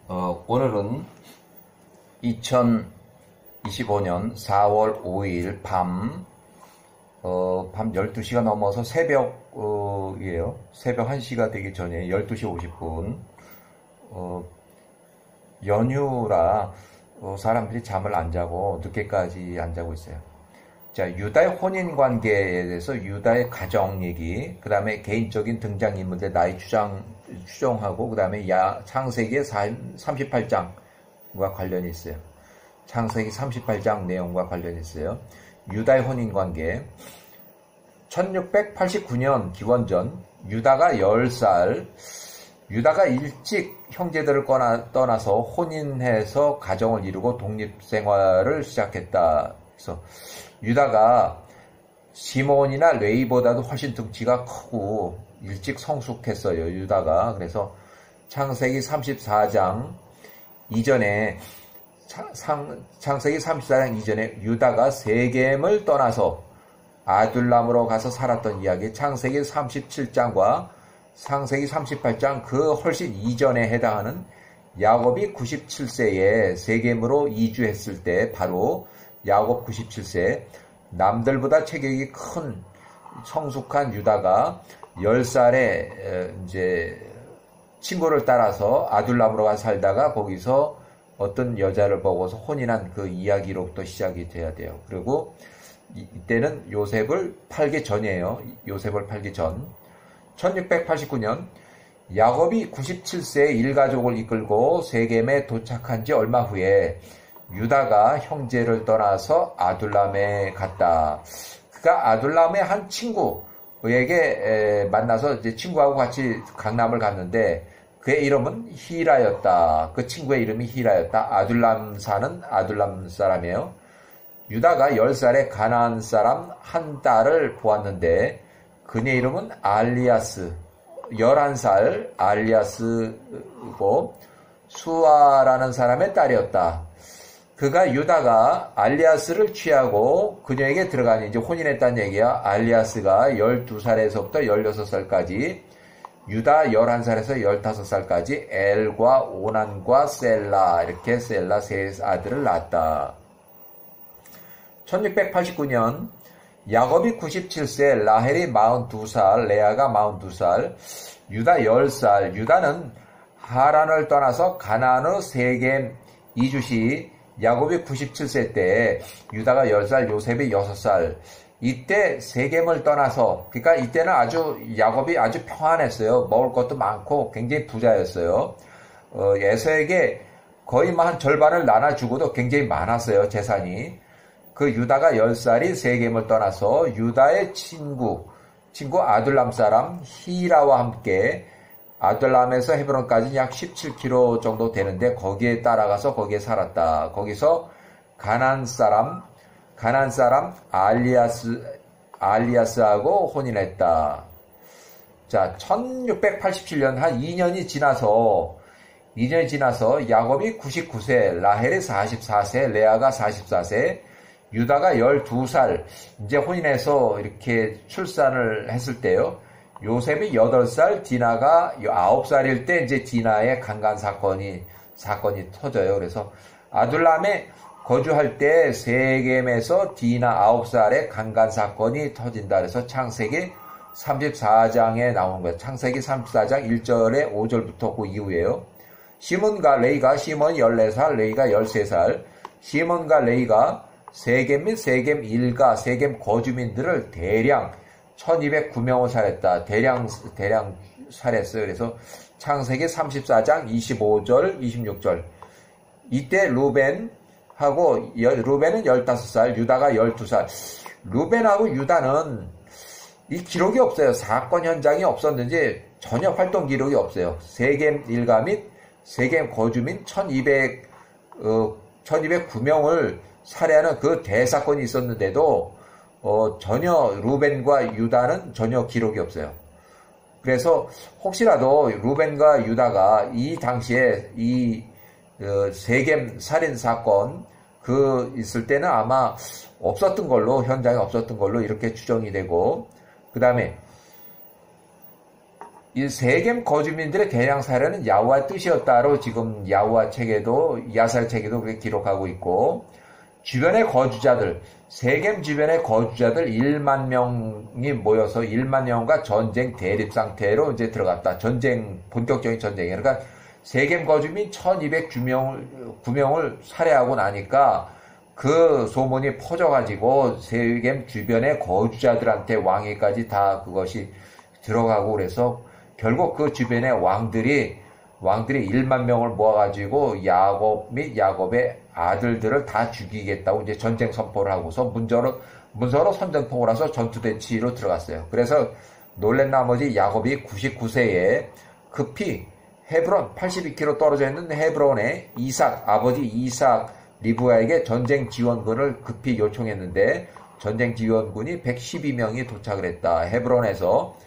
오늘은 2025년 4월 5일 밤 12시가 넘어서 새벽이에요. 새벽 1시가 되기 전에 12시 50분. 연휴라 사람들이 잠을 안 자고 늦게까지 안 자고 있어요. 자, 유다의 혼인 관계에 대해서 유다의 가정 얘기, 그 다음에 개인적인 등장인물들 나이 추정하고, 그 다음에 창세기 38장과 관련이 있어요. 창세기 38장 내용과 관련이 있어요. 유다의 혼인 관계. 1689년 기원전, 유다가 10살, 유다가 일찍 형제들을 떠나서 혼인해서 가정을 이루고 독립생활을 시작했다. 그래서 유다가 시몬이나 레위보다도 훨씬 등치가 크고 일찍 성숙했어요. 유다가. 그래서 창세기 34장 이전에 창세기 34장 이전에 유다가 세겜을 떠나서 아둘람으로 가서 살았던 이야기, 창세기 37장과 창세기 38장 그 훨씬 이전에 해당하는 야곱이 97세에 세겜으로 이주했을 때, 바로 야곱 97세, 남들보다 체격이 큰 성숙한 유다가 10살에 이제 친구를 따라서 아둘람으로 가서 살다가 거기서 어떤 여자를 보고서 혼인한 그 이야기로부터 시작이 돼야 돼요. 그리고 이때는 요셉을 팔기 전이에요. 요셉을 팔기 전. 1689년 야곱이 97세에 일가족을 이끌고 세겜에 도착한 지 얼마 후에 유다가 형제를 떠나서 아둘람에 갔다. 그가 아둘람의 한 친구에게 만나서 이제 친구하고 같이 강남을 갔는데 그의 이름은 히라였다. 그 친구의 이름이 히라였다. 아둘람 사는 아둘람 사람이에요. 유다가 10살에 가나안 사람 한 딸을 보았는데 그녀의 이름은 알리아스, 11살 알리아스고 수아라는 사람의 딸이었다. 그가 유다가 알리아스를 취하고 그녀에게 들어가니 이제 혼인했다는 얘기야. 알리아스가 12살에서부터 16살까지, 유다 11살에서 15살까지 엘과 오난과 셀라, 이렇게 셀라 세 아들을 낳았다. 1689년 야곱이 97세, 라헬이 42살, 레아가 42살, 유다 10살. 유다는 하란을 떠나서 가나안으로 세겜 이주시 야곱이 97세 때 유다가 10살, 요셉이 6살. 이때 세겜을 떠나서, 그러니까 이때는 야곱이 아주 평안했어요. 먹을 것도 많고 굉장히 부자였어요. 에서에게 거의 한 절반을 나눠주고도 굉장히 많았어요, 재산이. 그 유다가 10살이 세겜을 떠나서 유다의 친구 아둘람 사람 히라와 함께 아둘람에서 헤브론까지 약 17km 정도 되는데 거기에 따라가서 거기에 살았다. 거기서 가나안 사람 알리아스하고 혼인했다. 자, 1687년 한 2년이 지나서 야곱이 99세, 라헬이 44세, 레아가 44세, 유다가 12살, 이제 혼인해서 이렇게 출산을 했을 때요. 요셉이 8살, 디나가 9살일 때 이제 디나의 강간 사건이 터져요. 그래서 아둘람에 거주할 때 세겜에서 디나 9살의 강간 사건이 터진다. 그래서 창세기 34장에 나오는 거예요. 창세기 34장 1절에 5절부터 그 이후에요. 시몬과 레이가, 시몬이 14살, 레이가 13살, 시몬과 레이가 세겜 및 세겜 일가, 세겜 거주민들을 대량 1209명을 살했다. 대량 살했어요. 그래서 창세기 34장 25절, 26절. 이때 루벤은 15살, 유다가 12살. 루벤하고 유다는 이 기록이 없어요. 사건 현장이 없었는지 전혀 활동 기록이 없어요. 세겜 일가 및 세겜 거주민 1209명을 살해하는 그 대사건이 있었는데도 전혀 루벤과 유다는 전혀 기록이 없어요. 그래서 혹시라도 루벤과 유다가 이 당시에 이 세겜 살인 사건 있을 때는 아마 없었던 걸로, 현장에 없었던 걸로 이렇게 추정이 되고, 그 다음에 이 세겜 거주민들의 대량 살해는 야후와의 뜻이었다로 지금 야후와 책에도 야살 책에도 그렇게 기록하고 있고, 주변의 거주자들, 세겜 주변의 거주자들 1만 명이 모여서 1만 명과 전쟁 대립 상태로 이제 들어갔다. 전쟁, 본격적인 전쟁이. 그러니까 세겜 거주민 1209명을 살해하고 나니까 그 소문이 퍼져가지고 세겜 주변의 거주자들한테 왕위까지 다 그것이 들어가고 그래서 결국 그 주변의 왕들이 1만 명을 모아가지고 야곱 및 야곱의 아들들을 다 죽이겠다고 이제 전쟁 선포를 하고서 문서로 선전포고를 해서 전투대치로 들어갔어요. 그래서 놀란 나머지 야곱이 99세에 급히 헤브론 82km 떨어져 있는 헤브론에 아버지 이삭 리브아에게 전쟁 지원군을 급히 요청했는데 전쟁 지원군이 112명이 도착을 했다. 헤브론에서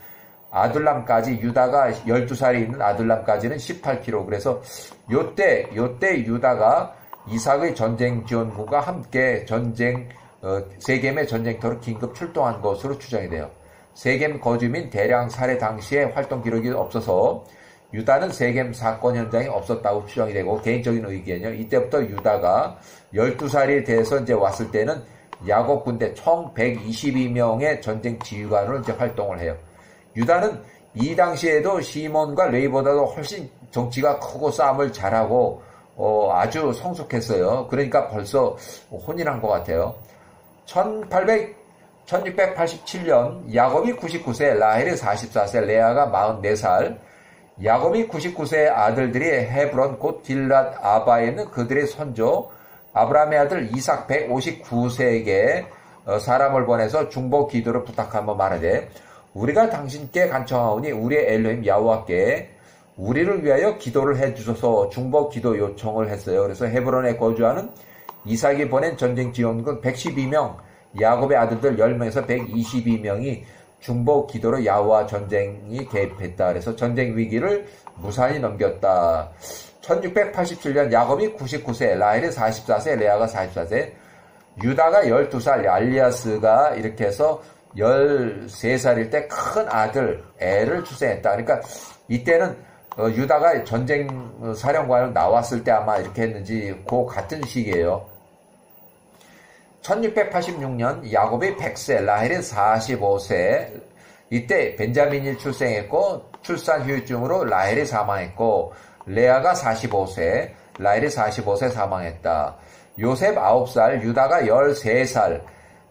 아둘람까지 유다가 12살이 있는 아둘람까지는 18km. 그래서 요때 유다가 이삭의 전쟁 지원군과 함께 세겜의 전쟁터로 긴급 출동한 것으로 추정이 돼요. 세겜 거주민 대량 살해 당시에 활동 기록이 없어서 유다는 세겜 사건 현장에 없었다고 추정이 되고, 개인적인 의견이요. 이때부터 유다가 12살이 돼서 이제 왔을 때는 야곱 군대 총 122명의 전쟁 지휘관으로 이제 활동을 해요. 유다는 이 당시에도 시몬과 레위보다도 훨씬 정치가 크고 싸움을 잘하고 아주 성숙했어요. 그러니까 벌써 혼인한 것 같아요. 1687년 야곱이 99세, 라헬이 44세, 레아가 44살, 야곱이 99세의 아들들이 헤브론 곧 길랏 아바에 있는 그들의 선조 아브라함의 아들 이삭 159세에게 사람을 보내서 중보 기도를 부탁하며 말하되, 우리가 당신께 간청하오니 우리의 엘로힘 야호와께 우리를 위하여 기도를 해주소서 중보 기도 요청을 했어요. 그래서 헤브론에 거주하는 이삭이 보낸 전쟁 지원군 112명, 야곱의 아들들 10명에서 122명이 중보 기도로 야호와 전쟁이 개입했다. 그래서 전쟁 위기를 무사히 넘겼다. 1687년 야곱이 99세, 라헬이 44세, 레아가 44세, 유다가 12살, 알리아스가 이렇게 해서 13살일 때 큰 아들 애를 출생했다. 그러니까 이때는 유다가 전쟁 사령관을 나왔을 때 아마 이렇게 했는지 그 같은 시기예요. 1686년 야곱이 100세, 라헬이 45세, 이때 벤자민이 출생했고 출산 후유증으로 라헬이 사망했고, 레아가 45세, 라헬이 45세 사망했다. 요셉 9살, 유다가 13살,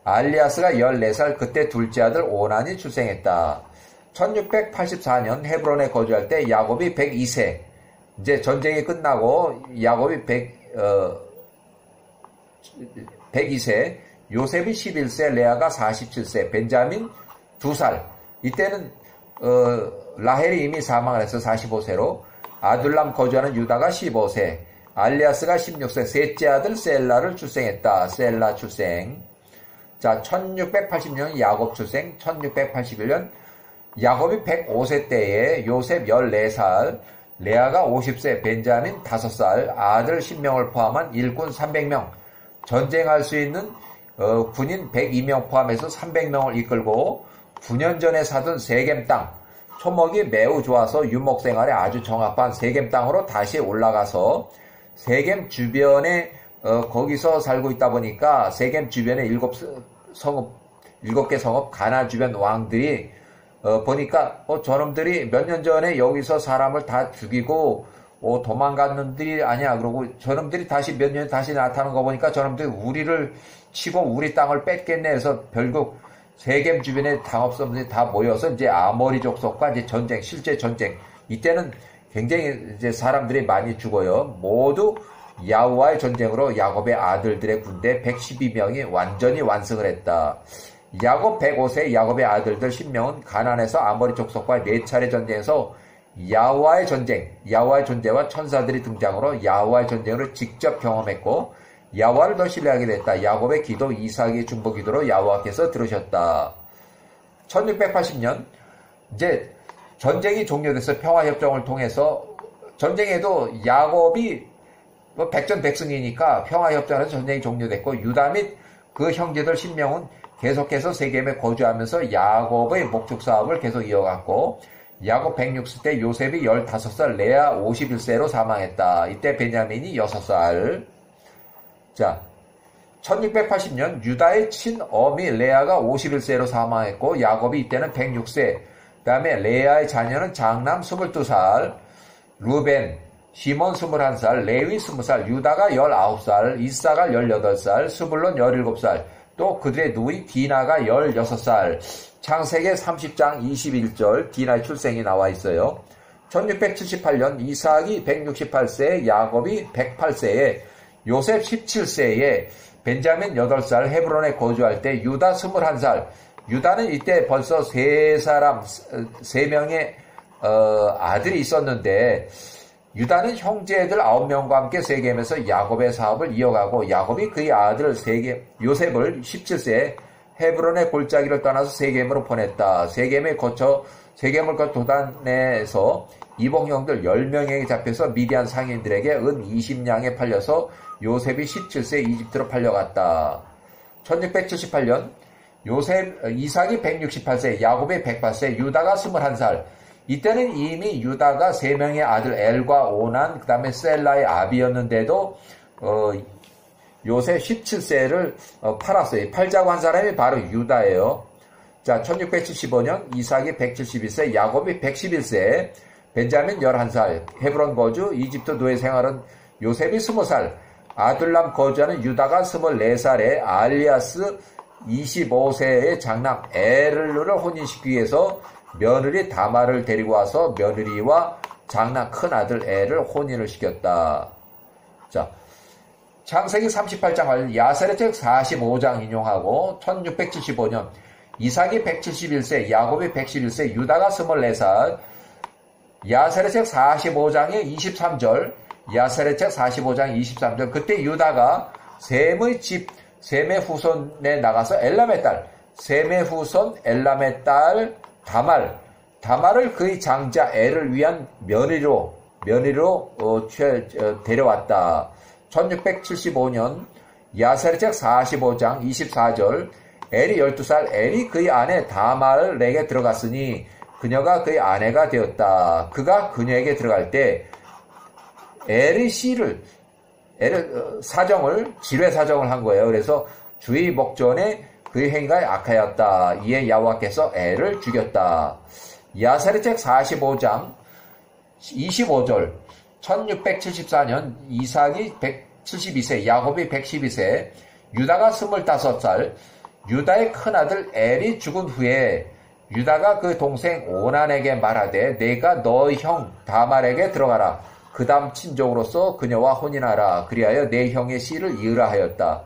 알리아스가 14살, 그때 둘째 아들 오난이 출생했다. 1684년 헤브론에 거주할 때 야곱이 102세, 이제 전쟁이 끝나고 야곱이 102세, 요셉이 11세, 레아가 47세, 벤자민 2살. 이때는 라헬이 이미 사망을 해서 45세로, 아둘람 거주하는 유다가 15세, 알리아스가 16세, 셋째 아들 셀라를 출생했다. 셀라 출생. 자, 1680년 야곱 출생, 1681년 야곱이 105세 때에 요셉 14살, 레아가 50세, 벤자민 5살, 아들 10명을 포함한 일군 300명, 전쟁할 수 있는 군인 102명 포함해서 300명을 이끌고 9년 전에 사둔 세겜 땅, 초목이 매우 좋아서 유목 생활에 아주 정합한 세겜 땅으로 다시 올라가서 세겜 주변에 거기서 살고 있다 보니까 세겜 주변에 7개 성읍 가나 주변 왕들이 보니까 저놈들이 몇 년 전에 여기서 사람을 다 죽이고 도망간 놈들이 아니야. 그러고 저놈들이 다시 몇 년 다시 나타나는 거 보니까 저놈들이 우리를 치고 우리 땅을 뺏겠네 해서 결국 세겜 주변에 당업성들이 다 모여서 이제 아모리 족속과 이제 전쟁, 실제 전쟁. 이때는 굉장히 이제 사람들이 많이 죽어요. 모두 야후와의 전쟁으로 야곱의 아들들의 군대 112명이 완전히 완승을 했다. 야곱 105세, 야곱의 아들들 10명은 가나안에서 아모리 족속과 4차례 전쟁에서 야후와의 전쟁, 야후와의 존재와 천사들이 등장으로 야후와의 전쟁을 직접 경험했고 야후와를 더 신뢰하게 됐다. 야곱의 기도, 이삭의 중보 기도로 야후와께서 들으셨다. 1680년 이제 전쟁이 종료돼서 평화협정을 통해서, 전쟁에도 야곱이 백전백승이니까 평화협정에서 전쟁이 종료됐고 유다 및 그 형제들 10명은 계속해서 세겜에 거주하면서 야곱의 목축 사업을 계속 이어갔고, 야곱 106세 때 요셉이 15살, 레아 51세로 사망했다. 이때 베냐민이 6살. 자, 1680년 유다의 친어미 레아가 51세로 사망했고 야곱이 이때는 106세. 그 다음에 레아의 자녀는 장남 22살, 루벤, 시몬 21살, 레위 20살, 유다가 19살, 이사가 18살, 스불론 17살, 또 그들의 누이 디나가 16살. 창세기 30장 21절 디나의 출생이 나와 있어요. 1678년 이삭이 168세, 야곱이 108세에, 요셉 17세에, 벤자민 8살 헤브론에 거주할 때 유다 21살. 유다는 이때 벌써 세 명의 아들이 있었는데 유다는 형제들 9명과 함께 세겜에서 야곱의 사업을 이어가고 야곱이 그의 아들 요셉을 17세에 헤브론의 골짜기를 떠나서 세겜으로 보냈다. 세겜을 거쳐 도단에서 이복형들 10명에게 잡혀서 미디안 상인들에게 은 20냥에 팔려서 요셉이 17세 이집트로 팔려갔다. 1678년 이삭이 168세, 야곱이 108세, 유다가 21살. 이때는 이미 유다가 3명의 아들 엘과 오난, 그 다음에 셀라의 아비였는데도 요셉 17세를 팔았어요. 팔자고 한 사람이 바로 유다예요. 자, 1675년 이삭이 172세, 야곱이 111세, 벤자민 11살, 헤브론 거주, 이집트 노예 생활은 요셉이 20살, 아둘람 거주하는 유다가 24살에 알리아스 25세의 장남 에르를 혼인시키기 위해서 며느리 다말을 데리고 와서 며느리와 장남 큰아들 에를 혼인을 시켰다. 자, 창세기 38장 야세레책 45장 인용하고 1675년 이삭이 171세, 야곱이 111세, 유다가 24살, 야세레책 45장의 23절, 야세레책 45장 23절, 그때 유다가 셈의 후손에 나가서 엘람의 딸, 셈의 후손 엘람의 딸 다말을 그의 장자 엘을 위한 며느리로 데려왔다. 1675년 야세레책 45장 24절, 엘이 12살, 엘이 그의 아내 다말에게 들어갔으니 그녀가 그의 아내가 되었다. 그가 그녀에게 들어갈 때 엘의 지뢰 사정을 한 거예요. 그래서 주의 목전에 그의 행위가 악하였다. 이에 여호와께서 엘을 죽였다. 야세레책 45장 25절, 1674년 이삭이 172세, 야곱이 112세, 유다가 25살, 유다의 큰아들 엘이 죽은 후에 유다가 그 동생 오난에게 말하되 내가 너의 형 다말에게 들어가라. 그 다음 친족으로서 그녀와 혼인하라. 그리하여 내 형의 씨를 이으라 하였다.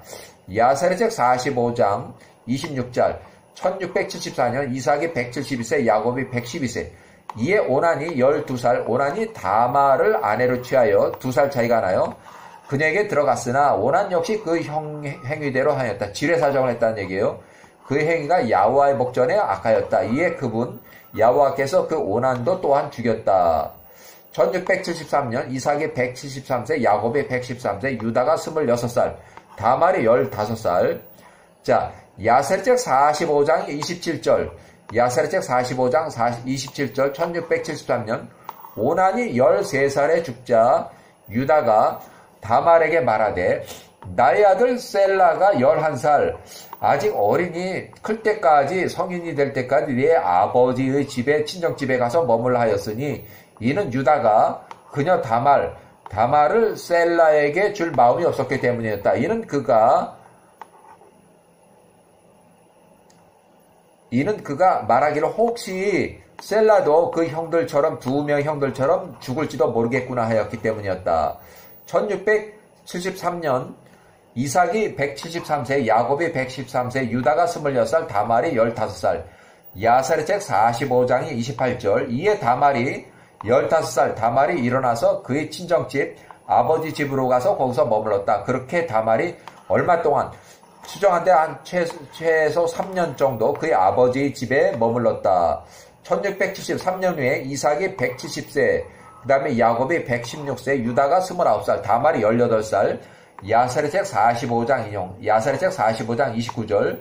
야세레책 45장 26절, 1674년 이삭이 172세, 야곱이 112세. 이에 오난이 12살, 오난이 다말을 아내로 취하여 2살 차이가 나요. 그녀에게 들어갔으나 오난 역시 그 형 행위대로 하였다. 지뢰사정을 했다는 얘기예요. 그 행위가 야호와의 목전에 악하였다. 이에 그분 야호와께서 그 오난도 또한 죽였다. 1673년 이삭이 173세, 야곱이 113세, 유다가 26살, 다말이 15살. 자, 야세레책 45장 27절, 야세레책 45장 27절, 1673년 오난이 13살에 죽자 유다가 다말에게 말하되 나의 아들 셀라가 11살 아직 어린이 클 때까지 성인이 될 때까지 네 아버지의 집에 친정집에 가서 머물라 하였으니 이는 유다가 그녀 다말을 셀라에게 줄 마음이 없었기 때문이었다. 이는 그가 말하기를 혹시 셀라도 그 형들처럼 2명 형들처럼 죽을지도 모르겠구나 하였기 때문이었다. 1673년 이삭이 173세, 야곱이 113세, 유다가 26살, 다말이 15살. 야세레책 45장이 28절. 이에 다말이 15살, 다말이 일어나서 그의 친정집 아버지 집으로 가서 거기서 머물렀다. 그렇게 다말이 얼마 동안 추정한데 한 최소 3년 정도 그의 아버지의 집에 머물렀다. 1673년 후에 이삭이 170세, 그 다음에 야곱이 116세, 유다가 29살, 다말이 18살, 야세레책 45장 인용, 야세레책 45장 29절,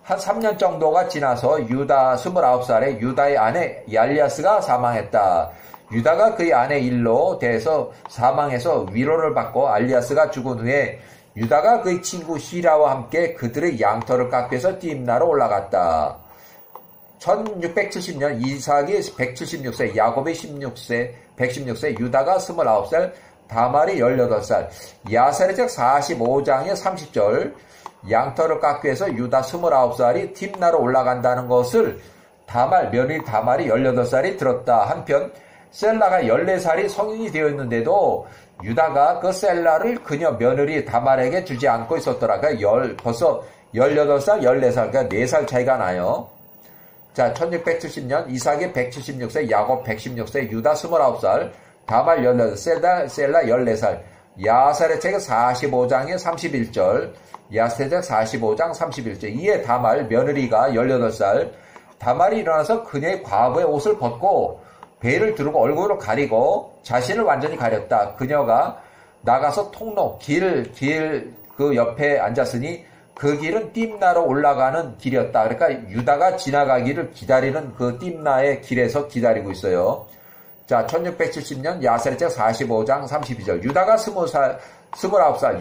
한 3년 정도가 지나서 유다 29살에 유다의 아내 얄리아스가 사망했다. 유다가 그의 아내 일로 대해서 사망해서 위로를 받고 알리아스가 죽은 후에 유다가 그의 친구 히라와 함께 그들의 양털을 깎기 위해서 딥나로 올라갔다. 1670년 이삭이 176세, 야곱이 116세, 유다가 29살, 다말이 18살, 야세르적 45장의 30절, 양털을 깎기 위해서 유다 29살이 딥나로 올라간다는 것을 며느리 다말이 18살이 들었다. 한편 셀라가 14살이 성인이 되어 있는데도 유다가 그 셀라를 그녀 며느리 다말에게 주지 않고 있었더라. 그러니까 벌써 18살, 14살, 그러니까 4살 차이가 나요. 자, 1670년 이삭이 176세, 야곱 116세, 유다 29살, 다말 18살, 셀라 14살, 야사레책 45장의 31절, 야세적 45장 31절. 이에 다말 며느리가 18살, 다말이 일어나서 그녀의 과부의 옷을 벗고 베일을 두르고 얼굴을 가리고 자신을 완전히 가렸다. 그녀가 나가서 통로, 그 옆에 앉았으니 그 길은 딥나로 올라가는 길이었다. 그러니까 유다가 지나가기를 기다리는 그 딥나의 길에서 기다리고 있어요. 자, 1670년 야세르책 45장 32절. 유다가 29살.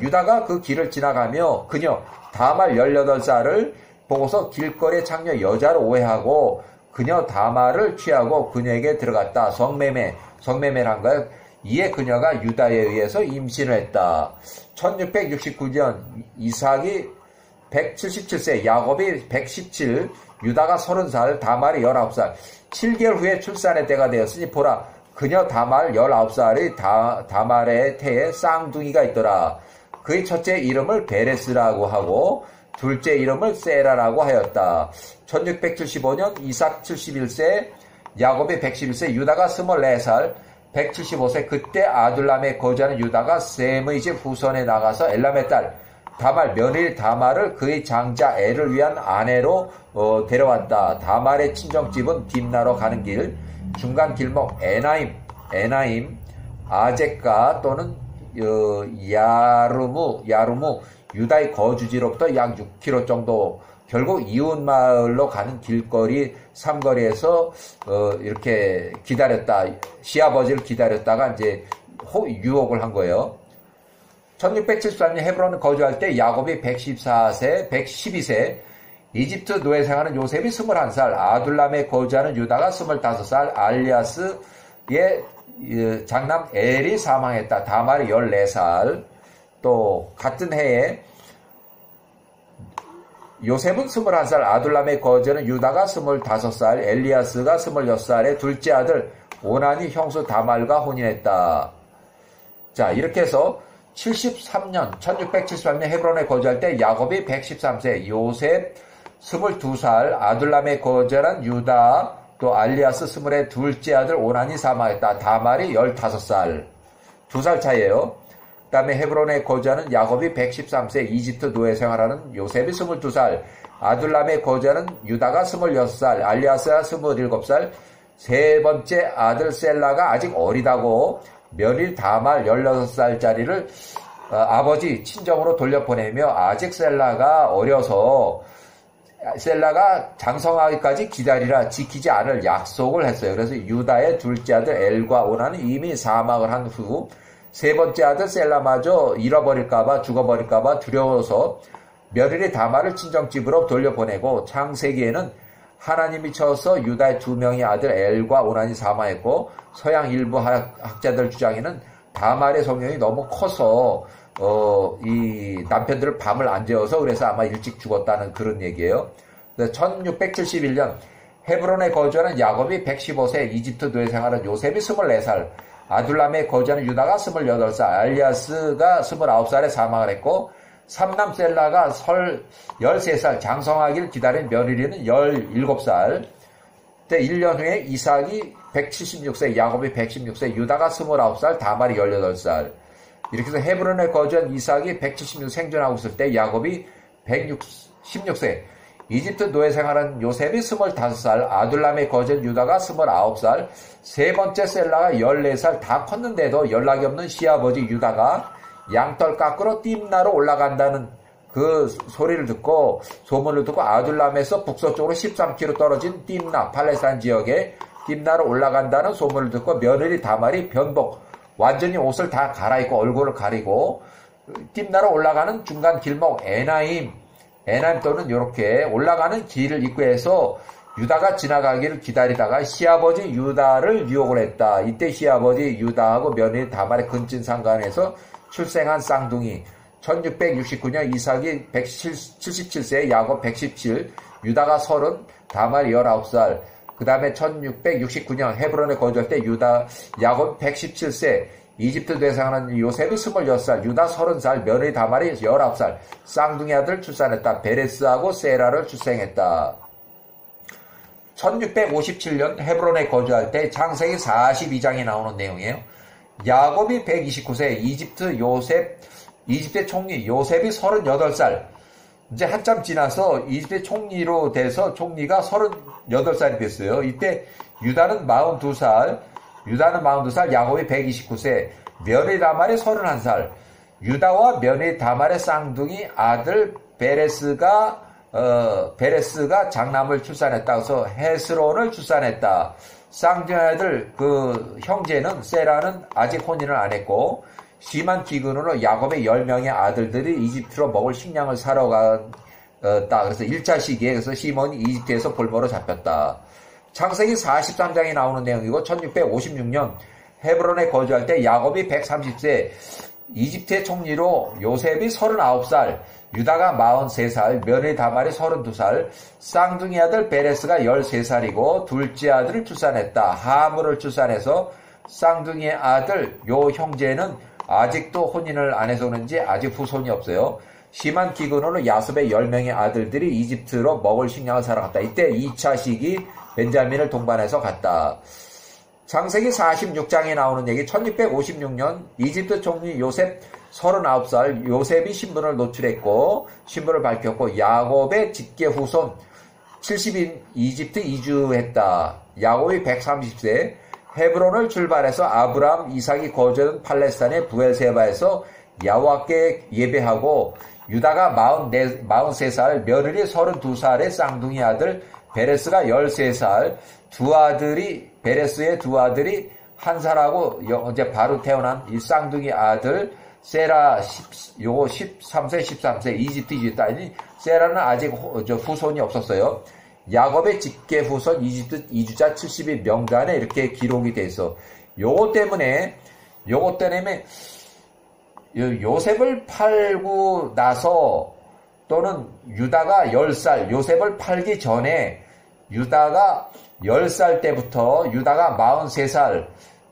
유다가 그 길을 지나가며 그녀 다말 18살을 보고서 길거리의 창녀 여자를 오해하고 그녀 다말을 취하고 그녀에게 들어갔다. 성매매란 거예요. 이에 그녀가 유다에 의해서 임신을 했다. 1669년 이삭이 177세, 야곱이 117, 유다가 30살, 다말이 19살. 7개월 후에 출산의 때가 되었으니 보라, 그녀 다말 19살의 다말의 태에 쌍둥이가 있더라. 그의 첫째 이름을 베레스라고 하고 둘째 이름을 세라라고 하였다. 1675년 이삭 71세, 야곱이 111세, 유다가 24살, 175세. 그때 아둘람에 거주하는 유다가 셈의 집 후손에 나가서 엘람의 딸 다말 며느리 다말을 그의 장자 엘을 위한 아내로 데려왔다. 다말의 친정집은 딥나로 가는 길, 중간 길목 에나임, 아제카 또는 야르무 유다의 거주지로부터 약 6km 정도, 결국 이웃마을로 가는 길거리 삼거리에서 이렇게 기다렸다. 시아버지를 기다렸다가 이제 유혹을 한 거예요. 1673년 헤브론에 거주할 때 야곱이 112세, 이집트 노예 생활하는 요셉이 21살, 아둘람에 거주하는 유다가 25살, 알리아스의 장남 엘이 사망했다. 다말이 14살. 또 같은 해에 요셉은 21살, 아둘람에 거주하는 유다가 25살, 엘리아스가 26살의 둘째 아들 오난이 형수 다말과 혼인했다. 자, 이렇게 해서 1673년 헤브론에 거주할 때 야곱이 113세, 요셉 22살, 아둘람에 거주한 유다, 또 알리아스 20의 둘째 아들 오난이 사망했다. 다말이 15살, 2살 차이에요. 그 다음에 헤브론에 거주하는 야곱이 113세, 이집트 노예 생활하는 요셉이 22살, 아둘람에 거주하는 유다가 26살, 알리아스가 27살, 세 번째 아들 셀라가 아직 어리다고 며느리 다말 16살짜리를 아버지 친정으로 돌려보내며 아직 셀라가 어려서 셀라가 장성하기까지 기다리라 지키지 않을 약속을 했어요. 그래서 유다의 둘째 아들 엘과 오나는 이미 사망을 한 후 세 번째 아들 셀라마저 잃어버릴까봐 죽어버릴까봐 두려워서 며느리 다말을 친정집으로 돌려보내고 창세기에는 하나님이 쳐서 유다의 2명의 아들 엘과 오난이 사망했고 서양 일부 학자들 주장에는 다말의 성령이 너무 커서 이 남편들을 밤을 안 재워서 그래서 아마 일찍 죽었다는 그런 얘기예요. 1671년 헤브론에 거주하는 야곱이 115세, 이집트 노예 생활하는 요셉이 24살, 아둘람에 거주하는 유다가 28살, 알리아스가 29살에 사망을 했고 삼남 셀라가 13살 장성하기를 기다린 며느리는 17살. 그때 1년 후에 이삭이 176세, 야곱이 116세, 유다가 29살, 다말이 18살. 이렇게 해서 헤브론에 거주한 이삭이 176 생존하고 있을 때 야곱이 116세, 이집트 노예 생활한 요셉이 25살, 아둘람에 거주한 유다가 29살, 세 번째 셀라가 14살. 다 컸는데도 연락이 없는 시아버지 유다가 양털 깎으러 딥나로 올라간다는 그 소리를 듣고 소문을 듣고 아둘람에서 북서쪽으로 13km 떨어진 띠므나 팔레스타인 지역에 띠므나로 올라간다는 소문을 듣고 며느리 다말이 변복 완전히 옷을 다 갈아입고 얼굴을 가리고 띠므나로 올라가는 중간 길목 에나임 또는 이렇게 올라가는 길을 입구에서 유다가 지나가기를 기다리다가 시아버지 유다를 유혹을 했다. 이때 시아버지 유다하고 며느리 다말의 근친 상간에서 출생한 쌍둥이 1669년 이삭이 177세, 야곱 117, 유다가 30, 다말이 19살. 그 다음에 1669년 헤브론에 거주할 때 야곱 117세, 이집트 대상하는 요셉이 26살, 유다 30살, 며느리 다말이 19살, 쌍둥이 아들 출산했다. 베레스하고 세라를 출생했다. 1657년 헤브론에 거주할 때 창세기 42장에 나오는 내용이에요. 야곱이 129세, 이집트의 총리 요셉이 38살. 이제 한참 지나서 이집트의 총리로 돼서 총리가 38살이 됐어요. 이때 유다는 42살, 야곱이 129세, 며느리 다말이 31살. 유다와 며느리 다말의 쌍둥이 아들 베레스가 장남을 출산했다. 그래서 헤스론을 출산했다. 쌍둥이 아들 그 형제는 세라는 아직 혼인을 안 했고 심한 기근으로 야곱의 10명의 아들들이 이집트로 먹을 식량을 사러 갔다. 그래서 1차 시기에 그래서 시몬이 이집트에서 볼모로 잡혔다. 창세기 43장에 나오는 내용이고 1656년 헤브론에 거주할 때 야곱이 130세, 이집트의 총리로 요셉이 39살, 유다가 43살, 며느리 다말이 32살, 쌍둥이 아들 베레스가 13살이고 둘째 아들을 출산했다. 하물을 출산해서 쌍둥이의 아들 요 형제는 아직도 혼인을 안 해서 그런지 아직 후손이 없어요. 심한 기근으로 야곱의 10명의 아들들이 이집트로 먹을 식량을 사러 갔다. 이때 2차 시기 벤자민을 동반해서 갔다. 창세기 46장에 나오는 얘기 1656년 이집트 총리 요셉 39살 요셉이 신분을 노출했고 신분을 밝혔고 야곱의 직계 후손 70인 이집트 이주했다. 야곱이 130세 헤브론을 출발해서 아브라함, 이삭이 거주하던 팔레스타인의 부엘세바에서 야훼께 예배하고 유다가 43살, 며느리 32살의 쌍둥이 아들 베레스가 13살, 베레스의 두 아들이 한 살하고 이제 바로 태어난 이 쌍둥이 아들 세라 요거 13세 이집트 이주했다. 세라는 아직 후손이 없었어요. 야곱의 직계 후손 이집트 이주자 70인 명단에 이렇게 기록이 돼 있어. 요것 때문에 요셉을 팔고 나서 또는 유다가 10살, 요셉을 팔기 전에 유다가 10살 때부터 유다가 43살,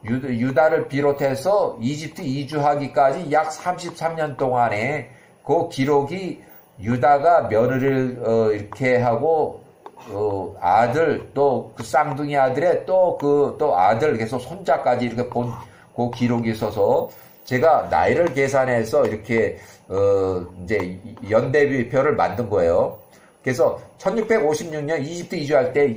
유다를 비롯해서 이집트 이주하기까지 약 33년 동안에 그 기록이 유다가 며느리를 이렇게 하고 아들 또 그 쌍둥이 아들의 또 아들 계속 손자까지 이렇게 본 그 기록이 있어서 제가 나이를 계산해서 이렇게 이제 연대표를 만든 거예요. 그래서 1656년 이집트 이주할 때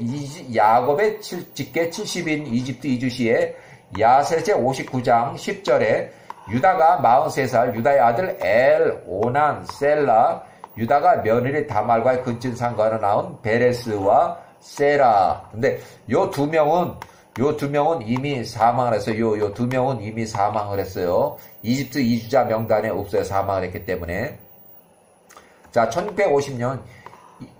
야곱의 직계 70인 이집트 이주 시에 야세제 59장 10절에 유다가 43살 유다의 아들 엘, 오난, 셀라, 유다가 며느리 다말과의 근친 상관으로 나온 베레스와 세라. 근데 요 두 명은 이미 사망을 했어요. 요 두 명은 이미 사망을 했어요. 이집트 이주자 명단에 없어요. 사망을 했기 때문에. 자, 1650년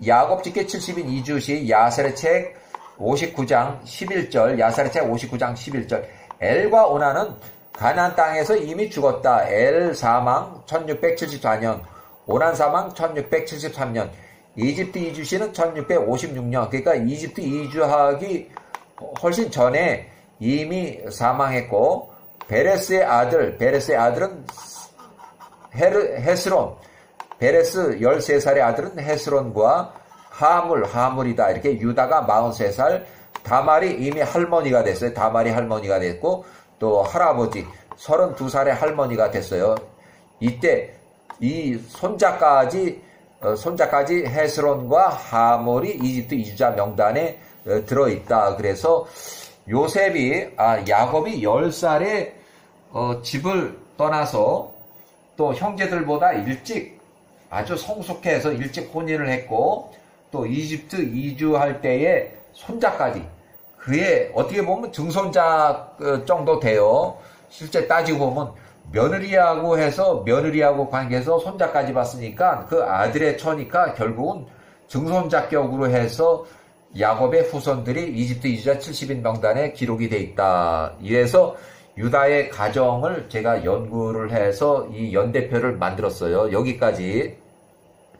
야곱 직계 70인 이주 시 야셀의 책 59장 11절, 야셀의 책 59장 11절. 엘과 오나는 가나안 땅에서 이미 죽었다. 엘 사망 1674년, 오난 사망 1673년, 이집트 이주 시는 1656년. 그러니까 이집트 이주하기 훨씬 전에 이미 사망했고, 베레스의 아들은 헤스론, 베레스 13살의 아들은 헤스론과 하물이다. 이렇게 유다가 43살, 다말이 이미 할머니가 됐어요. 다말이 할머니가 됐고, 또 할아버지 32살의 할머니가 됐어요. 이때 이 손자까지 헤스론과 하물이 이집트 이주자 명단에 들어있다. 그래서 야곱이 10살에 집을 떠나서 또 형제들보다 일찍 아주 성숙해서 일찍 혼인을 했고 또 이집트 이주할 때에 손자까지 그의 어떻게 보면 증손자 정도 돼요. 실제 따지고 보면 며느리하고 해서 며느리하고 관계해서 손자까지 봤으니까 그 아들의 처니까 결국은 증손자격으로 해서 야곱의 후손들이 이집트 이주자 70인 명단에 기록이 돼 있다. 이래서 유다의 가정을 제가 연구를 해서 이 연대표를 만들었어요. 여기까지.